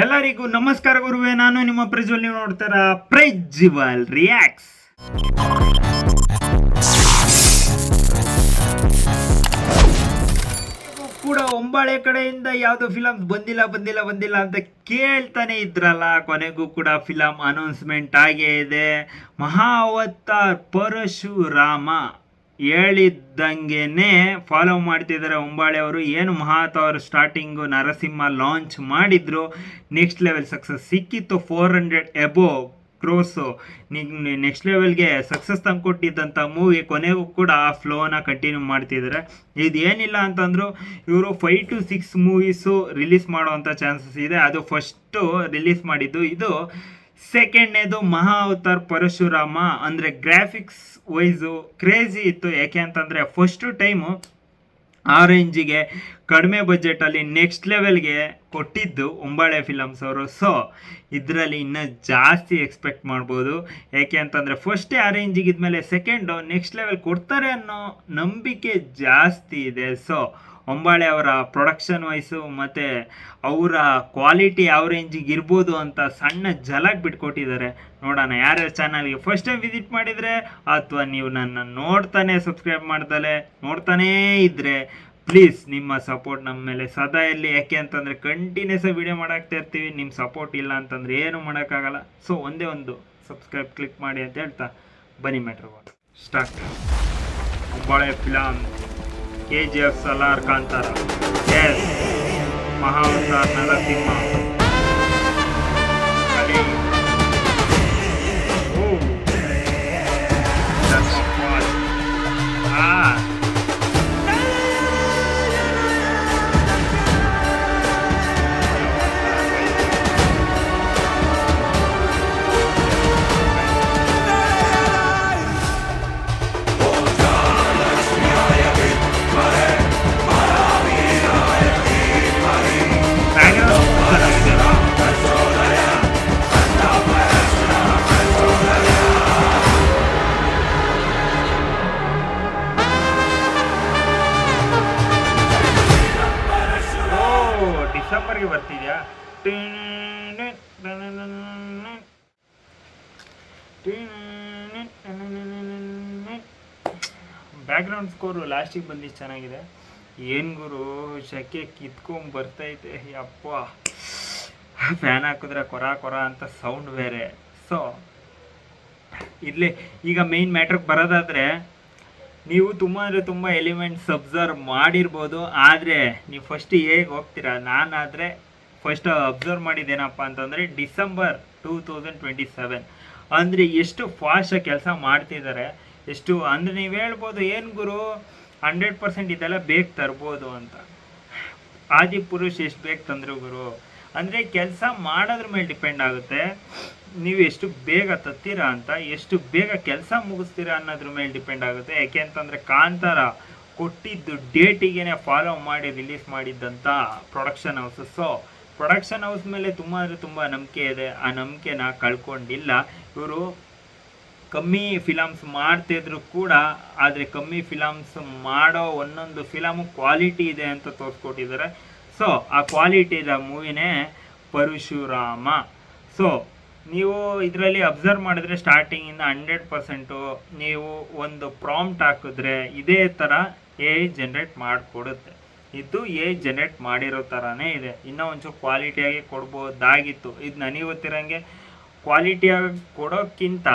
ಎಲ್ಲರಿಗೂ ನಮಸ್ಕಾರ ಗುರುವೆ. ನಾನು ನಿಮ್ಮ ಪ್ರಜ್ವಲ್. ನೀವು ನೋಡ್ತಾರ ಪ್ರಜ್ವಲ್ ರಿಯಾಕ್ಟ್ಸ್. ಕೂಡ ಒಂಬಾಳೆ ಕಡೆಯಿಂದ ಯಾವ್ದು ಫಿಲಮ್ ಬಂದಿಲ್ಲ ಅಂತ ಕೇಳ್ತಾನೆ ಇದ್ರಲ್ಲ, ಕೊನೆಗೂ ಕೂಡ ಫಿಲಮ್ ಅನೌನ್ಸ್ಮೆಂಟ್ ಆಗೇ ಇದೆ. ಮಹಾ ಅವತಾರ್ ಪರಶುರಾಮ ಹೇಳಿದ್ದಂಗೆನೆ ಫಾಲೋ ಮಾಡ್ತಿದ್ದಾರೆ ಒಂಬಾಳೆ ಅವರು. ಏನು ಮಹಾತ್ ಸ್ಟಾರ್ಟಿಂಗು ನರಸಿಂಹ ಲಾಂಚ್ ಮಾಡಿದ್ರು, ನೆಕ್ಸ್ಟ್ ಲೆವೆಲ್ ಸಕ್ಸಸ್ ಸಿಕ್ಕಿತ್ತು. 400 ಎಬೋವ್ ಕ್ರೋಸು ನೆಕ್ಸ್ಟ್ ಲೆವೆಲ್ಗೆ ಸಕ್ಸಸ್ ತಂದುಕೊಟ್ಟಿದ್ದಂಥ ಮೂವಿ ಕೊನೆಗೂ ಕೂಡ ಆ ಫ್ಲೋನ ಕಂಟಿನ್ಯೂ ಮಾಡ್ತಿದ್ದಾರೆ. ಇದು ಏನಿಲ್ಲ ಅಂತಂದ್ರು ಇವರು 5 to 6 ಮೂವೀಸು ರಿಲೀಸ್ ಮಾಡುವಂಥ ಚಾನ್ಸಸ್ ಇದೆ. ಅದು ಫಸ್ಟು ರಿಲೀಸ್ ಮಾಡಿದ್ದು, ಇದು ಸೆಕೆಂಡ್ನೇದು ಮಹಾ ಅವತಾರ್ ಪರಶುರಾಮ. ಅಂದರೆ ಗ್ರಾಫಿಕ್ಸ್ ವೈಸು ಕ್ರೇಜಿ ಇತ್ತು. ಯಾಕೆ ಅಂತಂದರೆ ಫಸ್ಟು ಟೈಮು ಆ ರೇಂಜಿಗೆ ಕಡಿಮೆ ಬಜೆಟಲ್ಲಿ ನೆಕ್ಸ್ಟ್ ಲೆವೆಲ್ಗೆ ಕೊಟ್ಟಿದ್ದು ಒಂಬಾಳೆ ಫಿಲಮ್ಸ್ ಅವರು. ಸೊ ಇದರಲ್ಲಿ ಇನ್ನೂ ಜಾಸ್ತಿ ಎಕ್ಸ್ಪೆಕ್ಟ್ ಮಾಡ್ಬೋದು. ಯಾಕೆ ಅಂತಂದರೆ ಫಸ್ಟೇ ಆ ರೇಂಜಿಗೆ ಇದ್ಮೇಲೆ ಸೆಕೆಂಡು ನೆಕ್ಸ್ಟ್ ಲೆವೆಲ್ ಕೊಡ್ತಾರೆ ಅನ್ನೋ ನಂಬಿಕೆ ಜಾಸ್ತಿ ಇದೆ. ಸೊ ಒಂಬಾಳೆ ಅವರ ಪ್ರೊಡಕ್ಷನ್ ವೈಸು ಮತ್ತು ಅವರ ಕ್ವಾಲಿಟಿ ಯಾವ ರೇಂಜಿಗೆ ಇರ್ಬೋದು ಅಂತ ಸಣ್ಣ ಝಲಕ್ ಬಿಟ್ಕೊಟ್ಟಿದ್ದಾರೆ. ನೋಡೋಣ. ಯಾರ್ಯಾರು ಚಾನಲ್ಗೆ ಫಸ್ಟ್ ಟೈಮ್ ವಿಸಿಟ್ ಮಾಡಿದರೆ ಅಥವಾ ನೀವು ನನ್ನ ಸಬ್ಸ್ಕ್ರೈಬ್ ನೋಡ್ತಾನೇ ಇದ್ದರೆ ಪ್ಲೀಸ್ ನಿಮ್ಮ ಸಪೋರ್ಟ್ ನಮ್ಮ ಮೇಲೆ ಸದಾ ಇರಲಿ. ಯಾಕೆ ಅಂತಂದರೆ ಕಂಟಿನ್ಯೂಸ್ ವಿಡಿಯೋ ಮಾಡಾಕ್ತಾ ಇರ್ತೀವಿ. ನಿಮ್ಮ ಸಪೋರ್ಟ್ ಇಲ್ಲ ಅಂತಂದರೆ ಏನು ಮಾಡೋಕ್ಕಾಗಲ್ಲ. ಸೊ ಒಂದೇ ಒಂದು ಸಬ್ಸ್ಕ್ರೈಬ್ ಕ್ಲಿಕ್ ಮಾಡಿ ಅಂತ ಹೇಳ್ತಾ ಬನ್ನಿ matter start. Hombale film, KGF, Salaar, Kantara, yes Mahavatar, Narasimha, ಕಲೆ, ಡಿಸೆಂಬರ್ಗೆ ಬರ್ತಿದ್ಯಾ? ಬ್ಯಾಕ್ಗ್ರೌಂಡ್ ಸ್ಕೋರು ಲಾಸ್ಟಿಗೆ ಬಂದಿದ್ದು ಚೆನ್ನಾಗಿದೆ. ಏನು ಗುರು ಶೆಕೆ ಕಿತ್ಕೊಂಡ್ ಬರ್ತೈತೆ ಅಪ್ಪ. ಫ್ಯಾನ್ ಹಾಕಿದ್ರೆ ಕೊರ ಅಂತ ಸೌಂಡ್ ಬೇರೆ. ಸೊ ಇರ್ಲಿ, ಈಗ ಮೇನ್ ಮ್ಯಾಟ್ರಿಗೆ ಬರೋದಾದರೆ, ನೀವು ತುಂಬ ಎಲಿಮೆಂಟ್ಸ್ ಅಬ್ಸರ್ವ್ ಮಾಡಿರ್ಬೋದು. ಆದರೆ ನೀವು ಫಸ್ಟ್ ಹೇಗೆ ಹೋಗ್ತೀರಾ? ನಾನಾದರೆ ಫಸ್ಟ್ ಅಬ್ಸರ್ವ್ ಮಾಡಿದ್ದೇನಪ್ಪ ಅಂತಂದರೆ ಡಿಸೆಂಬರ್ 2027 ಅಂದರೆ ಎಷ್ಟು ಫಾಸ್ಟಾಗಿ ಕೆಲಸ ಮಾಡ್ತಿದ್ದಾರೆ. ಎಷ್ಟು ಅಂದರೆ ನೀವು ಹೇಳ್ಬೋದು, ಏನು ಗುರು 100% ಇದೆಲ್ಲ ಬೇಗ ತರ್ಬೋದು ಅಂತ. ಆದಿಪುರುಷ್ ಎಷ್ಟು ಬೇಗ ತಂದರು ಗುರು ಅಂದರೆ ಕೆಲಸ ಮಾಡೋದ್ರ ಮೇಲೆ ಡಿಪೆಂಡ್ ಆಗುತ್ತೆ. ನೀವು ಎಷ್ಟು ಬೇಗ ತತ್ತೀರಾ ಅಂತ, ಎಷ್ಟು ಬೇಗ ಕೆಲಸ ಮುಗಿಸ್ತೀರಾ ಅನ್ನೋದ್ರ ಮೇಲೆ ಡಿಪೆಂಡ್ ಆಗುತ್ತೆ. ಯಾಕೆ ಅಂತಂದರೆ ಕಾಂತಾರ ಕೊಟ್ಟಿದ್ದು ಡೇಟಿಗೆ ಫಾಲೋ ಮಾಡಿ ರಿಲೀಸ್ ಮಾಡಿದ್ದಂಥ production house. So production house ಮೇಲೆ ತುಂಬ ನಂಬಿಕೆ ಇದೆ. ಆ ನಂಬಿಕೆನ ಕಳ್ಕೊಂಡಿಲ್ಲ. ಇವರು ಕಮ್ಮಿ ಫಿಲಮ್ಸ್ ಮಾಡ್ತಿದ್ರು ಕೂಡ, ಆದರೆ ಕಮ್ಮಿ ಫಿಲಮ್ಸ್ ಮಾಡೋ ಒಂದೊಂದು ಫಿಲಮು ಕ್ವಾಲಿಟಿ ಇದೆ ಅಂತ ತೋರಿಸ್ಕೊಟ್ಟಿದ್ದಾರೆ. ಸೊ ಆ ಕ್ವಾಲಿಟಿ ಇರೋ ಮೂವಿನೇ ಪರಶುರಾಮ. ಸೊ ನೀವು ಇದರಲ್ಲಿ ಅಬ್ಸರ್ವ್ ಮಾಡಿದ್ರೆ ಸ್ಟಾರ್ಟಿಂಗಿಂದ 100% ನೀವು ಒಂದು ಪ್ರಾಂಪ್ಟ್ ಹಾಕಿದ್ರೆ ಇದೇ ಥರ AI ಜನ್ರೇಟ್ ಮಾಡಿಕೊಡುತ್ತೆ. ಇದು AI ಜನ್ರೇಟ್ ಮಾಡಿರೋ ಥರನೇ ಇದೆ. ಇನ್ನೂ ಒಂಚೂರು ಕ್ವಾಲಿಟಿಯಾಗಿ ಕೊಡ್ಬೋದಾಗಿತ್ತು. ಇದು ನನಗೆ ಗೊತ್ತಿರೋಂಗೆ ಕ್ವಾಲಿಟಿಯಾಗಿ ಕೊಡೋಕ್ಕಿಂತ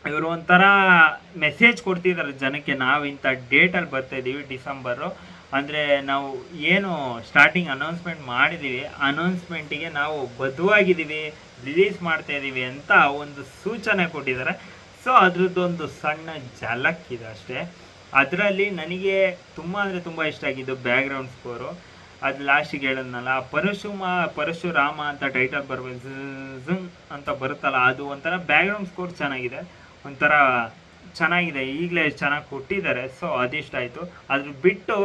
ಇವರು ಒಂಥರ ಮೆಸೇಜ್ ಕೊಡ್ತಿದ್ದಾರೆ ಜನಕ್ಕೆ, ನಾವು ಇಂಥ ಡೇಟಲ್ಲಿ ಬರ್ತಾಯಿದ್ದೀವಿ ಡಿಸೆಂಬರು. ಅಂದರೆ ನಾವು ಏನು ಸ್ಟಾರ್ಟಿಂಗ್ ಅನೌನ್ಸ್ಮೆಂಟ್ ಮಾಡಿದ್ದೀವಿ, ಅನೌನ್ಸ್ಮೆಂಟಿಗೆ ನಾವು ಬದ್ಧವಾಗಿದ್ದೀವಿ, ರಿಲೀಸ್ ಮಾಡ್ತಾಯಿದ್ದೀವಿ ಅಂತ ಒಂದು ಸೂಚನೆ ಕೊಟ್ಟಿದ್ದಾರೆ. ಸೊ ಅದ್ರದ್ದೊಂದು ಸಣ್ಣ ಝಲಕ್ ಇದೆ ಅಷ್ಟೇ. ಅದರಲ್ಲಿ ನನಗೆ ತುಂಬ ಇಷ್ಟ ಆಗಿದ್ದು ಬ್ಯಾಕ್ಗ್ರೌಂಡ್ ಸ್ಕೋರು. ಅದು ಲಾಸ್ಟಿಗೆ ಹೇಳಿದ್ನಲ್ಲ, ಪರಶುರಾಮ ಅಂತ ಟೈಟಲ್ ಬರ್ಬೇಕು ಅಂತ ಬರುತ್ತಲ್ಲ, ಅದು ಒಂಥರ ಬ್ಯಾಕ್ಗ್ರೌಂಡ್ ಸ್ಕೋರ್ ಚೆನ್ನಾಗಿದೆ, ಒಂಥರ ಚೆನ್ನಾಗಿದೆ. ಈಗಲೇ ಚೆನ್ನಾಗಿ ಕೊಟ್ಟಿದ್ದಾರೆ. ಸೊ ಅದಿಷ್ಟ ಆಯಿತು. ಅದ್ರ ಬಿಟ್ಟು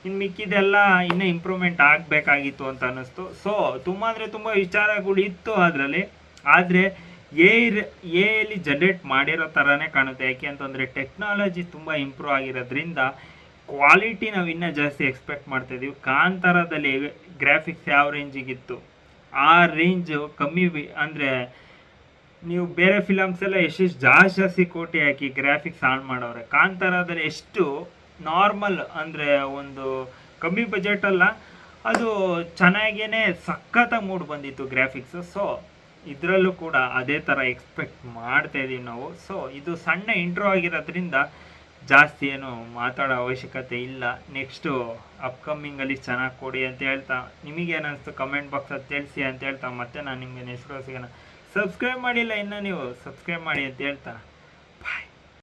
ಇನ್ನು ಮಿಕ್ಕಿದೆಲ್ಲ ಇನ್ನೂ ಇಂಪ್ರೂವ್ಮೆಂಟ್ ಆಗಬೇಕಾಗಿತ್ತು ಅಂತ ಅನ್ನಿಸ್ತು. ಸೊ ತುಂಬ ವಿಚಾರಗಳು ಇತ್ತು ಅದರಲ್ಲಿ. ಆದರೆ ಎಲ್ಲಿ ಜನ್ರೇಟ್ ಮಾಡಿರೋ ಥರನೇ ಕಾಣುತ್ತೆ. ಯಾಕೆ ಅಂತಂದರೆ ಟೆಕ್ನಾಲಜಿ ತುಂಬ ಇಂಪ್ರೂವ್ ಆಗಿರೋದ್ರಿಂದ ಕ್ವಾಲಿಟಿ ನಾವು ಇನ್ನೂ ಜಾಸ್ತಿ ಎಕ್ಸ್ಪೆಕ್ಟ್ ಮಾಡ್ತಾಯಿದ್ದೀವಿ. ಕಾಂತಾರದಲ್ಲಿ ಗ್ರಾಫಿಕ್ಸ್ ಯಾವ ರೇಂಜಿಗಿತ್ತು ಆ ರೇಂಜು ಕಮ್ಮಿ ಅಂದರೆ ನೀವು ಬೇರೆ ಫಿಲಮ್ಸ್ ಎಲ್ಲ ಎಷ್ಟೆಷ್ಟು ಜಾಸ್ತಿ ಕೋಟಿ ಹಾಕಿ ಗ್ರಾಫಿಕ್ಸ್ ಆನ್ ಮಾಡೋರೆ. ಕಾಂತಾರದಲ್ಲಿ ಎಷ್ಟು ನಾರ್ಮಲ್ ಅಂದರೆ ಒಂದು ಕಮ್ಮಿ ಬಜೆಟಲ್ಲ, ಅದು ಚೆನ್ನಾಗೇ ಸಖತ್ತಾಗಿ ಮೂಡ್ ಬಂದಿತ್ತು ಗ್ರಾಫಿಕ್ಸು. ಸೊ ಇದರಲ್ಲೂ ಕೂಡ ಅದೇ ಥರ ಎಕ್ಸ್ಪೆಕ್ಟ್ ಮಾಡ್ತಾ ಇದ್ದೀವಿ ನಾವು. ಸೊ ಇದು ಸಣ್ಣ ಇಂಟ್ರೋ ಆಗಿರೋದ್ರಿಂದ ಜಾಸ್ತಿ ಏನು ಮಾತಾಡೋ ಅವಶ್ಯಕತೆ ಇಲ್ಲ. ನೆಕ್ಸ್ಟು ಅಪ್ಕಮಿಂಗಲ್ಲಿ ಚೆನ್ನಾಗಿ ಕೊಡಿ ಅಂತ ಹೇಳ್ತಾ, ನಿಮಗೇನಿಸ್ತು ಕಮೆಂಟ್ ಬಾಕ್ಸಲ್ಲಿ ತಿಳಿಸಿ ಅಂತ ಹೇಳ್ತಾ, ಮತ್ತೆ ನಾನು ನಿಮಗೆ ನೆಕ್ಸ್ಟ್ ಸಿಗೋಣ. ಸಬ್ಸ್ಕ್ರೈಬ್ ಮಾಡಿಲ್ಲ ಇನ್ನೂ ನೀವು, ಸಬ್ಸ್ಕ್ರೈಬ್ ಮಾಡಿ ಅಂತ ಹೇಳ್ತಾ